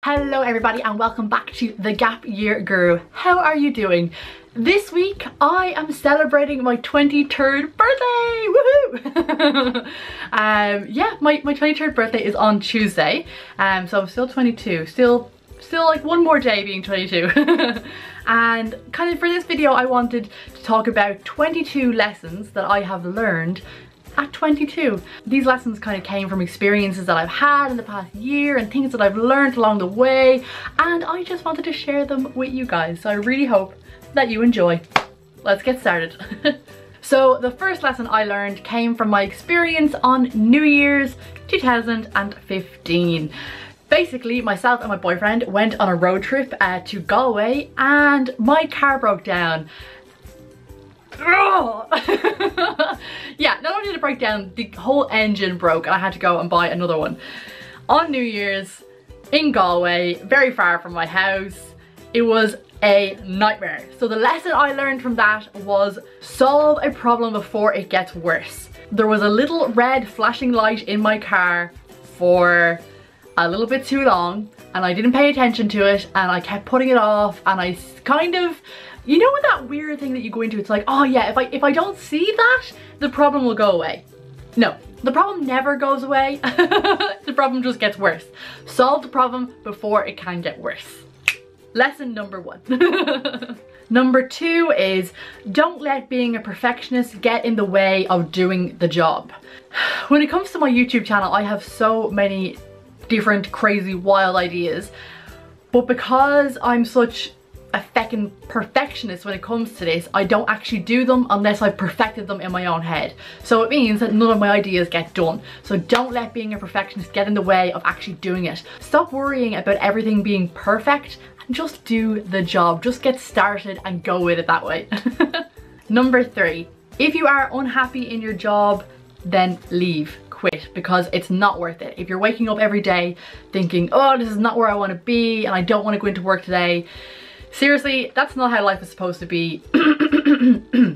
Hello everybody and welcome back to the Gap Year Guru. How are you doing? This week I am celebrating my 23rd birthday! Woohoo! Yeah, my 23rd birthday is on Tuesday. So I'm still 22, still like one more day being 22. And kind of for this video I wanted to talk about 22 lessons that I have learned at 22. These lessons kind of came from experiences that I've had in the past year and things that I've learned along the way, and I just wanted to share them with you guys. So I really hope that you enjoy. Let's get started. So the first lesson I learned came from my experience on New Year's 2015. Basically, myself and my boyfriend went on a road trip to Galway and my car broke down. Yeah, not only did it break down, the whole engine broke and I had to go and buy another one. On New Year's in Galway, very far from my house. It was a nightmare. So the lesson I learned from that was solve a problem before it gets worse. There was a little red flashing light in my car for a little bit too long and I didn't pay attention to it and I kept putting it off, and I kind of, you know, that weird thing that you go into, it's like, oh yeah, if I don't see that, the problem will go away. No, the problem never goes away. The problem just gets worse. Solve the problem before it can get worse. Lesson number 1. Number 2 is don't let being a perfectionist get in the way of doing the job. When it comes to my YouTube channel, I have so many different crazy wild ideas, but because I'm such a feckin' perfectionist when it comes to this, I don't actually do them unless I've perfected them in my own head. So it means that none of my ideas get done. So don't let being a perfectionist get in the way of actually doing it. Stop worrying about everything being perfect and just do the job. Just get started and go with it that way. Number 3, if you are unhappy in your job, then leave. Quit, because it's not worth it. If you're waking up every day thinking, oh, this is not where I want to be and I don't want to go into work today, seriously, that's not how life is supposed to be.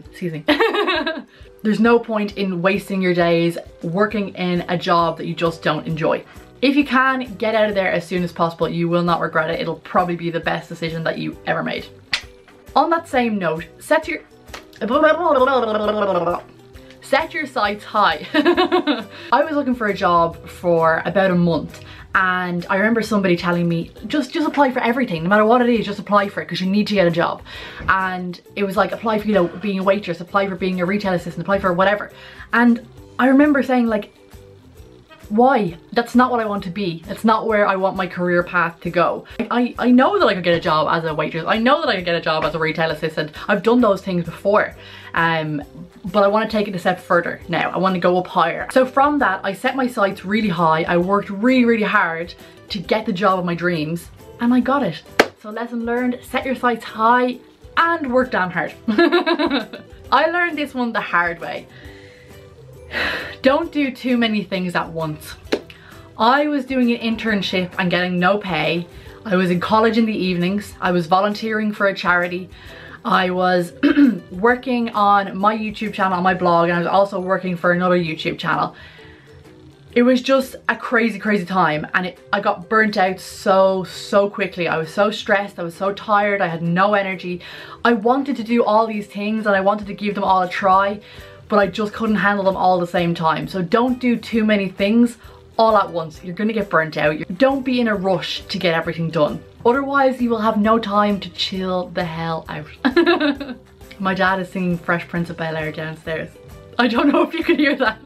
Excuse me. There's no point in wasting your days working in a job that you just don't enjoy. If you can, get out of there as soon as possible. You will not regret it. It'll probably be the best decision that you ever made. On that same note, set your sights high. I was looking for a job for about a month, and I remember somebody telling me just apply for everything, no matter what it is, just apply for it because you need to get a job. And it was like, apply for, you know, being a waitress, apply for being a retail assistant, apply for whatever. And I remember saying, like, why? That's not what I want to be. That's not where I want my career path to go. I know that I could get a job as a waitress. I know that I could get a job as a retail assistant. I've done those things before. But I want to take it a step further now. I want to go up higher. So from that, I set my sights really high. I worked really hard to get the job of my dreams, and I got it. So lesson learned, set your sights high and work damn hard. I learned this one the hard way. Don't do too many things at once. I was doing an internship and getting no pay. I was in college in the evenings. I was volunteering for a charity. I was working on my YouTube channel, on my blog, and I was also working for another YouTube channel. It was just a crazy time, and I got burnt out so quickly. I was so stressed, I was so tired, I had no energy. I wanted to do all these things and I wanted to give them all a try, but I just couldn't handle them all at the same time. So don't do too many things all at once. You're gonna get burnt out. Don't be in a rush to get everything done. Otherwise you will have no time to chill the hell out. My dad is singing Fresh Prince of Bel-Air downstairs. I don't know if you can hear that.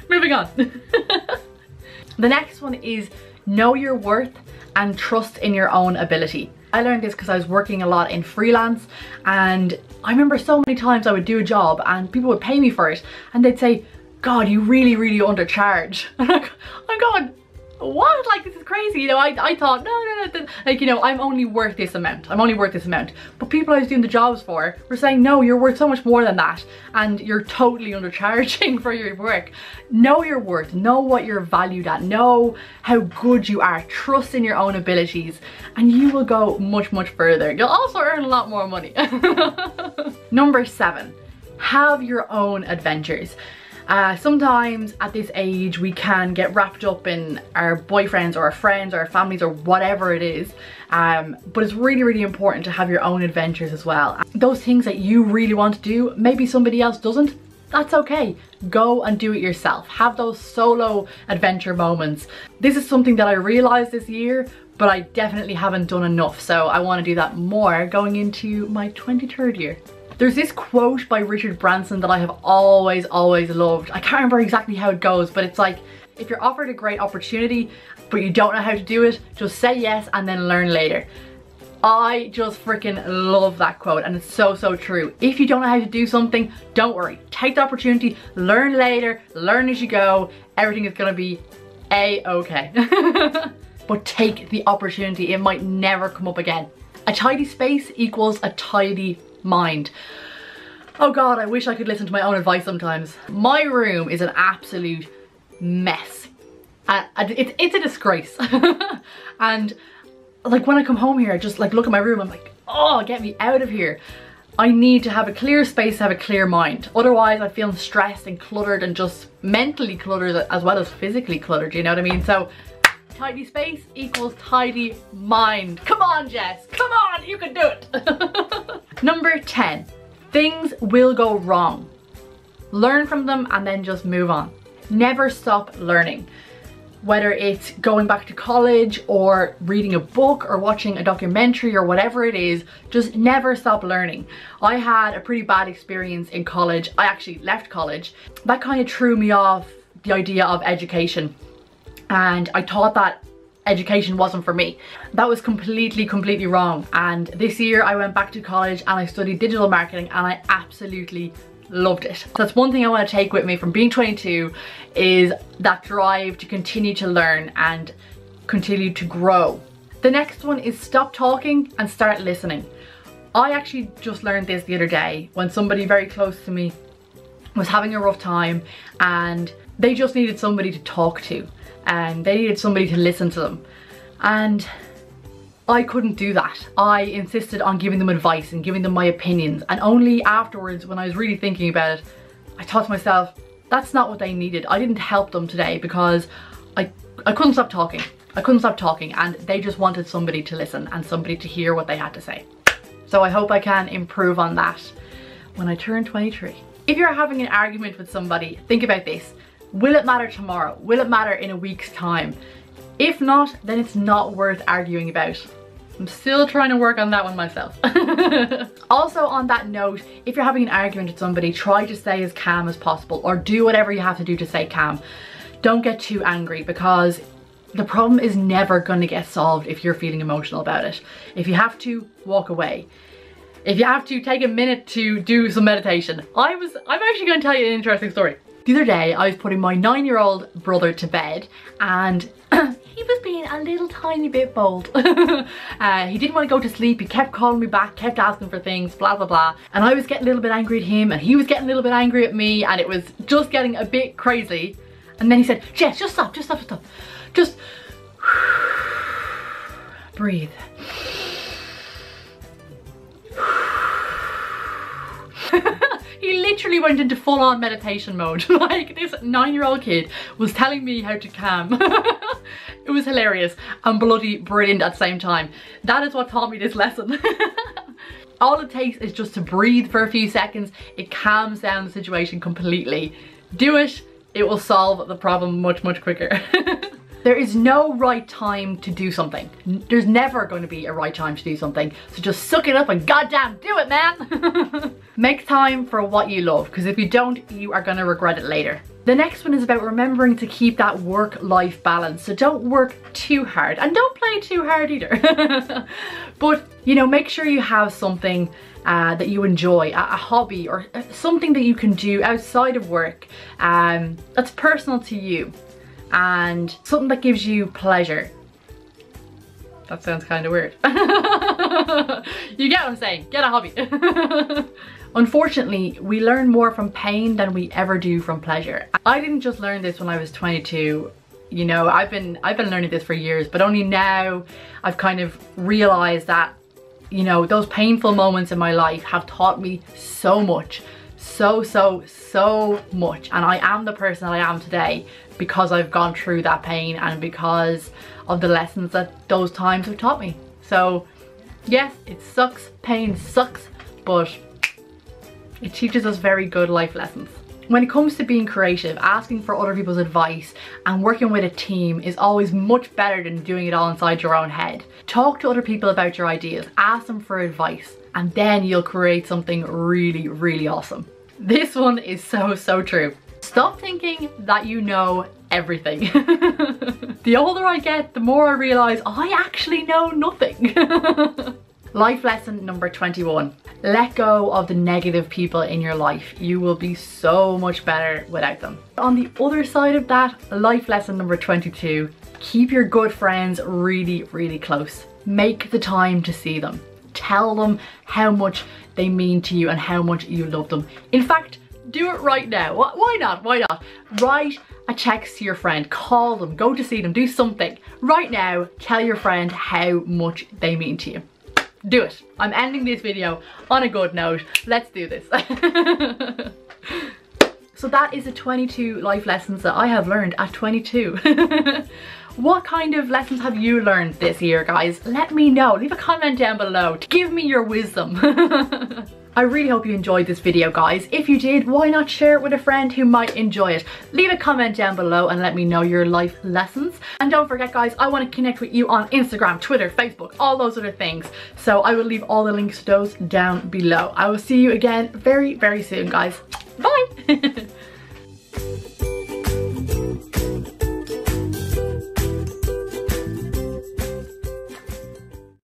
Moving on. The next one is know your worth and trust in your own ability. I learned this because I was working a lot in freelance, and I remember so many times I would do a job and people would pay me for it and they'd say, God, you really undercharge. And I'm going, what? Like, this is crazy. You know, I thought, no, like, you know, I'm only worth this amount. I'm only worth this amount. But people I was doing the jobs for were saying, no, you're worth so much more than that. And you're totally undercharging for your work. Know your worth. Know what you're valued at. Know how good you are. Trust in your own abilities. And you will go much further. You'll also earn a lot more money. Number 7, have your own adventures. Sometimes at this age we can get wrapped up in our boyfriends or our friends or our families or whatever it is, but it's really, really important to have your own adventures as well. Those things that you really want to do, maybe somebody else doesn't. That's okay. Go and do it yourself. Have those solo adventure moments. This is something that I realized this year, but I definitely haven't done enough. So I want to do that more going into my 23rd year. There's this quote by Richard Branson that I have always loved. I can't remember exactly how it goes, but it's like, if you're offered a great opportunity, but you don't know how to do it, just say yes and then learn later. I just freaking love that quote, and it's so, so true. If you don't know how to do something, don't worry. Take the opportunity, learn later, learn as you go. Everything is gonna be a-okay. But take the opportunity, it might never come up again. A tidy space equals a tidy mind. Oh God, I wish I could listen to my own advice sometimes. My room is an absolute mess. It's a disgrace. And like when I come home here, I just like look at my room, I'm like, oh, get me out of here. I need to have a clear space, have a clear mind. Otherwise I feel stressed and cluttered, and just mentally cluttered as well as physically cluttered, you know what I mean? So tidy space equals tidy mind. Come on, Jess, come on, you can do it. Number 10, things will go wrong. Learn from them and then just move on. Never stop learning. Whether it's going back to college or reading a book or watching a documentary or whatever it is, just never stop learning. I had a pretty bad experience in college. I actually left college. That kind of threw me off the idea of education, and I thought that education wasn't for me. That was completely wrong. And this year I went back to college and I studied digital marketing, and I absolutely loved it. So that's one thing I want to take with me from being 22, is that drive to continue to learn and continue to grow. The next one is stop talking and start listening. I actually just learned this the other day when somebody very close to me was having a rough time and they just needed somebody to talk to, and they needed somebody to listen to them. And I couldn't do that. I insisted on giving them advice and giving them my opinions, and only afterwards, when I was really thinking about it, I thought to myself, that's not what they needed. I didn't help them today because I couldn't stop talking. I couldn't stop talking, and they just wanted somebody to listen and somebody to hear what they had to say. So I hope I can improve on that when I turn 23. If you're having an argument with somebody, think about this. Will it matter tomorrow? Will it matter in a week's time? If not, then it's not worth arguing about. I'm still trying to work on that one myself. Also on that note, if you're having an argument with somebody, try to stay as calm as possible, or do whatever you have to do to stay calm. Don't get too angry, because the problem is never going to get solved if you're feeling emotional about it. If you have to, walk away. If you have to, take a minute to do some meditation. I'm actually going to tell you an interesting story. The other day I was putting my 9-year-old brother to bed, and he was being a little tiny bit bold. He didn't want to go to sleep. He kept calling me back, kept asking for things, blah blah blah, and I was getting a little bit angry at him, and he was getting a little bit angry at me, and it was just getting a bit crazy. And then he said, Jess, just stop, just breathe. He literally went into full-on meditation mode. Like, this 9-year-old kid was telling me how to calm. It was hilarious and bloody brilliant at the same time. That is what taught me this lesson. All it takes is just to breathe for a few seconds. It calms down the situation completely. Do it, it will solve the problem much quicker. There is no right time to do something. There's never going to be a right time to do something. So just suck it up and goddamn do it, man. Make time for what you love, because if you don't, you are going to regret it later. The next one is about remembering to keep that work-life balance. So don't work too hard, and don't play too hard either. But, you know, make sure you have something that you enjoy, a hobby or something that you can do outside of work that's personal to you, and something that gives you pleasure. That sounds kind of weird. You get what I'm saying, get a hobby. Unfortunately, we learn more from pain than we ever do from pleasure. I didn't just learn this when I was 22. You know, I've been learning this for years, but only now I've kind of realized that, you know, those painful moments in my life have taught me so much so much, and I am the person that I am today because I've gone through that pain and because of the lessons that those times have taught me. So yes, it sucks, pain sucks, but it teaches us very good life lessons. When it comes to being creative, asking for other people's advice and working with a team is always much better than doing it all inside your own head. Talk to other people about your ideas, ask them for advice, and then you'll create something really awesome. This one is so true. Stop thinking that you know everything. The older I get, the more I realize I actually know nothing. Life lesson number 21. Let go of the negative people in your life. You will be so much better without them. On the other side of that, life lesson number 22. Keep your good friends really close. Make the time to see them. Tell them how much they mean to you and how much you love them. In fact, do it right now. Why not? Why not? Write a text to your friend, call them, go to see them, do something. Right now, tell your friend how much they mean to you. Do it. I'm ending this video on a good note. Let's do this. So that is the 22 life lessons that I have learned at 22. What kind of lessons have you learned this year, guys? Let me know. Leave a comment down below to give me your wisdom. I really hope you enjoyed this video, guys. If you did, why not share it with a friend who might enjoy it? Leave a comment down below and let me know your life lessons. And don't forget, guys, I want to connect with you on Instagram, Twitter, Facebook, all those other things. So I will leave all the links to those down below. I will see you again very soon, guys. Bye!